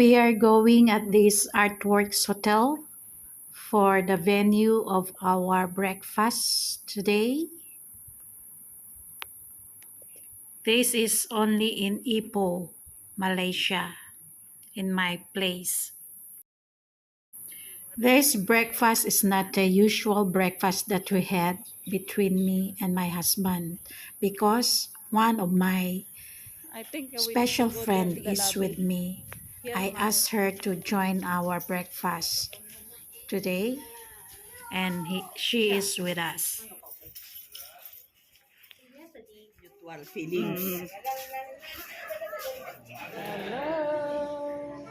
We are going at this Artworks Hotel for the venue of our breakfast today. This is only in Ipoh, Malaysia, in my place. This breakfast is not the usual breakfast that we had between me and my husband because one of my I think we need to special go there friend to the is with lobby. me. Here, I ma. asked her to join our breakfast today and she is with us. Mutual feelings. Hello.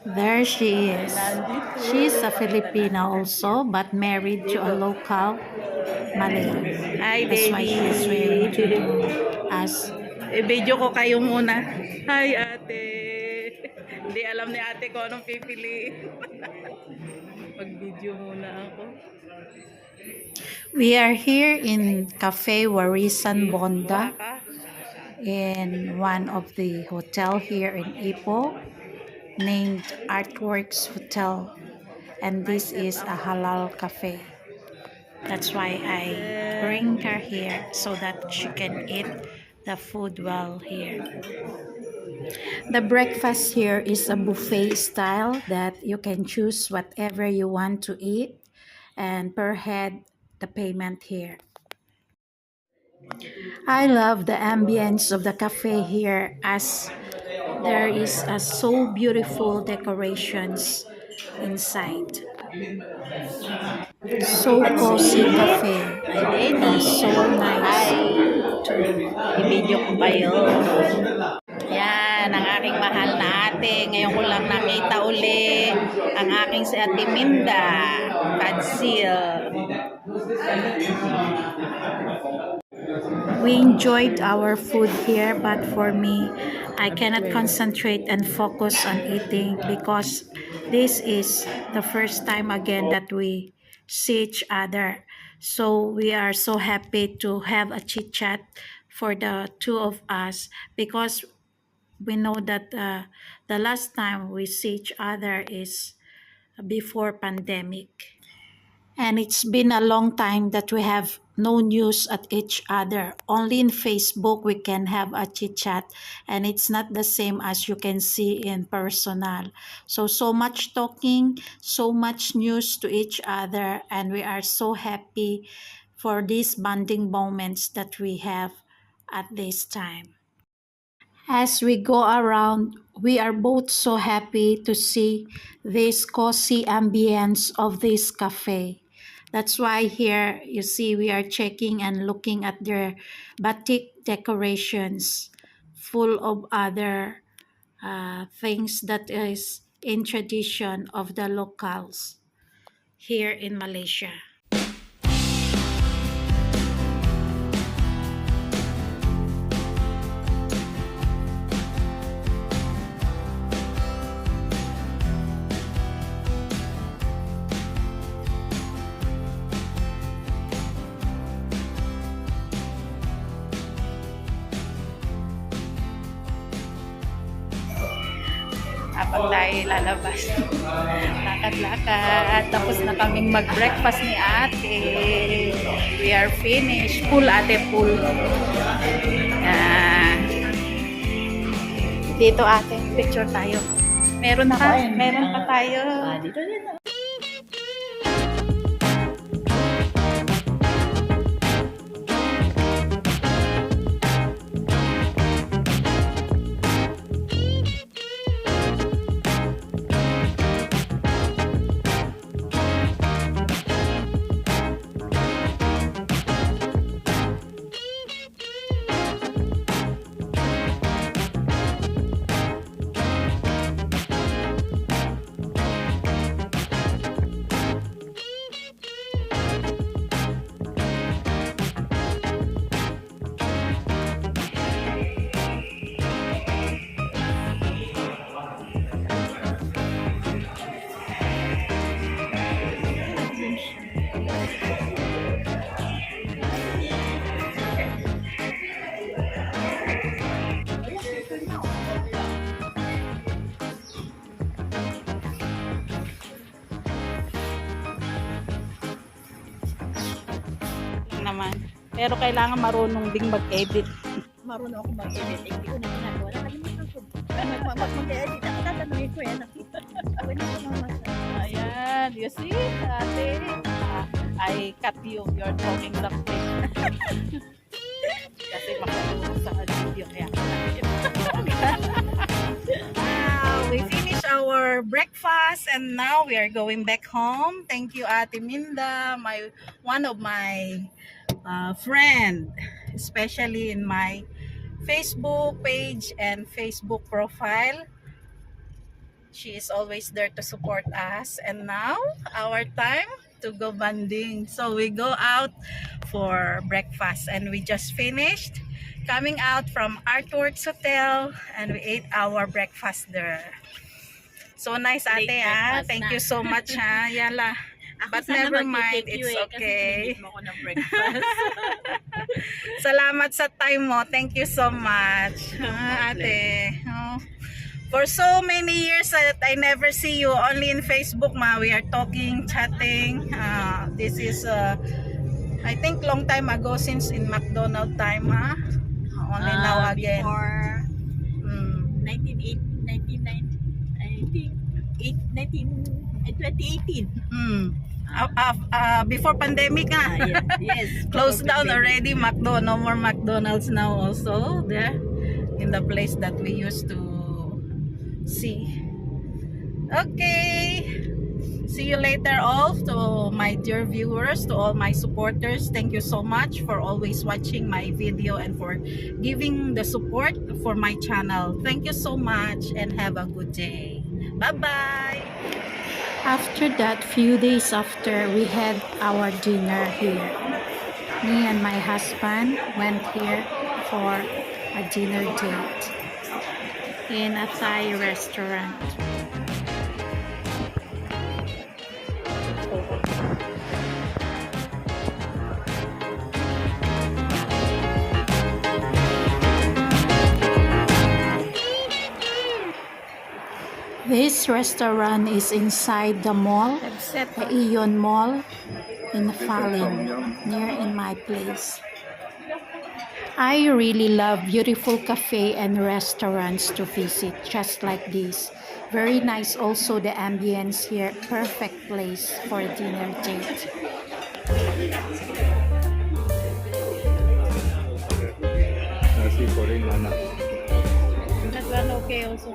There she is. Nandito. She's a Filipina also, but married to a local Malay. Hi, That's why baby. she is willing to do us. I-video ko kayo muna. Hi, ate. Hindi alam ni ate kung anong pipiliin. Mag-video muna ako. We are here in Cafe Warisan Kuha Bonda ka. in one of the hotel here in Ipoh named Artworks Hotel, and this is a halal cafe. That's why I bring her here so that she can eat the food well here. The breakfast here is a buffet style that you can choose whatever you want to eat, and per head the payment here. I love the ambience of the cafe here as there is a so beautiful decorations inside. So cozy cafe. So nice. I-video ko kayo. Yan, ang aking mahal na ate. Ngayon ko lang nakita uli ang aking si Ate Minda. Kadsil. We enjoyed our food here, but for me, I cannot concentrate and focus on eating because this is the first time again that we see each other. So we are so happy to have a chit chat for the two of us because we know that the last time we see each other is before pandemic. And it's been a long time that we have no news at each other. Only in Facebook we can have a chit chat, and it's not the same as you can see in personal. So much talking, so much news to each other, and we are so happy for these bonding moments that we have at this time. As we go around, we are both so happy to see this cozy ambience of this cafe. That's why here you see we are checking and looking at their batik decorations full of other things that is in tradition of the locals here in Malaysia. Habang tayo lalabas. Lakad-lakad. Tapos na kaming mag-breakfast ni ate. We are finished. Full ate, full. Yan. Dito ate, picture tayo. Meron pa? Meron pa tayo. Dito din. Pero kailangan marunong ding mag-edit. Marunong ako mag-edit. Hindi ko na ginagawa. Nakalimutan ko. Mag-edit ako. Tatanungin ko yan. Ako na ako mamasa. Ayan, you see, ate. I cut you. You're talking something. Kasi makatulong sa video. Kaya we finished our breakfast and now we are going back home. Thank you, Ate Minda, one of my friend, especially in my Facebook page and Facebook profile. She is always there to support us. And now, our time to go banding. So we go out for breakfast and we just finished coming out from Artworks Hotel and we ate our breakfast there. So nice, ate, Late ha? breakfast Thank na. you so much, ha? Yala. Ako But sana never mag-take mind, you it's Kasi okay. pinigit mo ko ng breakfast. Salamat sa time mo. Thank you so much. Ate. Oh. For so many years that I never see you, only in Facebook, ma. We are talking, chatting. This is, I think, long time ago since in McDonald time, ha? Only now again. Before Mm. 2018. Before pandemic, ha? Yes. Closed down already. No more McDonald's now also there in the place that we used to see. Okay, see you later all. To my dear viewers, to all my supporters, thank you so much for always watching my video and for giving the support for my channel. Thank you so much and have a good day. Bye bye. After that, few days after, we had our dinner here. Me and my husband went here for a dinner date in a Thai restaurant. This restaurant is inside the mall, the Ion Mall in Falin, near in my place. I really love beautiful cafe and restaurants to visit, just like this. Very nice also the ambience here, perfect place for a dinner date. Nasi goreng mana? That one okay also.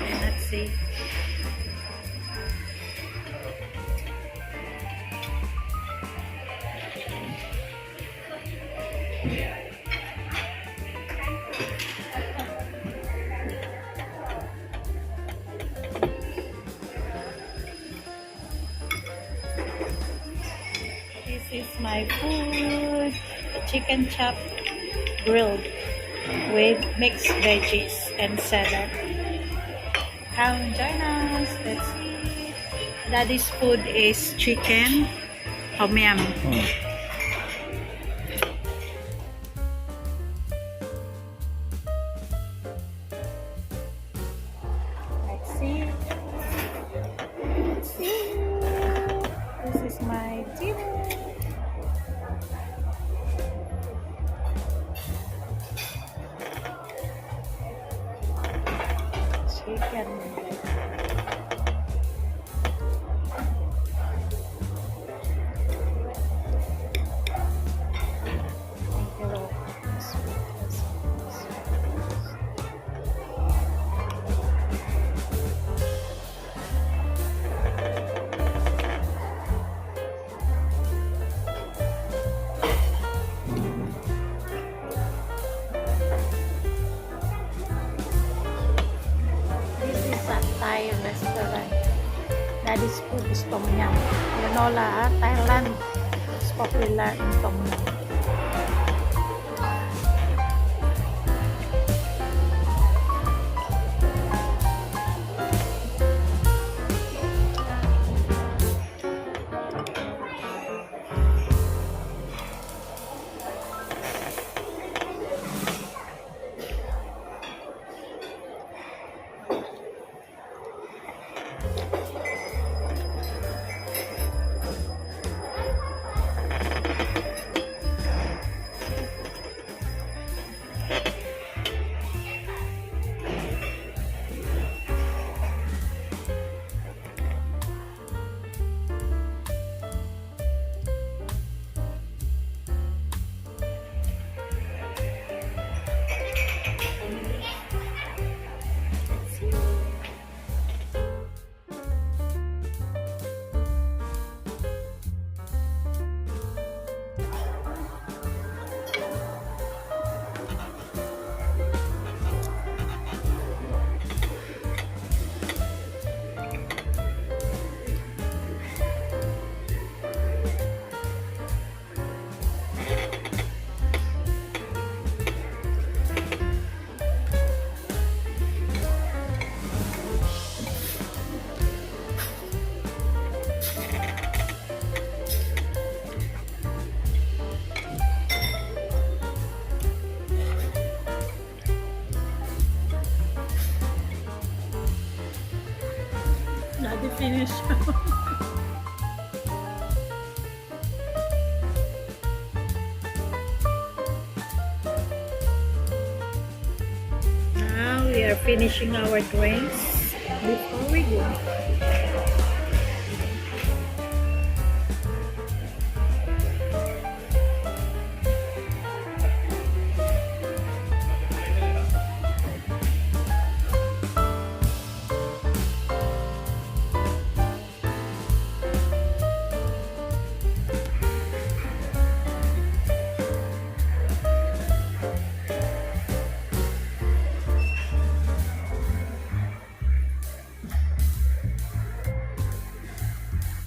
Let's see. This is my food, chicken chop grilled with mixed veggies and salad. Come join us. Let's eat. Daddy's food is chicken tom yum. Let's see. Let's see. This is my dinner. Chicken. this food is Tom Yum. Granola, Thailand is popular in Tom Yum. Daddy finish. Now we are finishing our drinks before we go.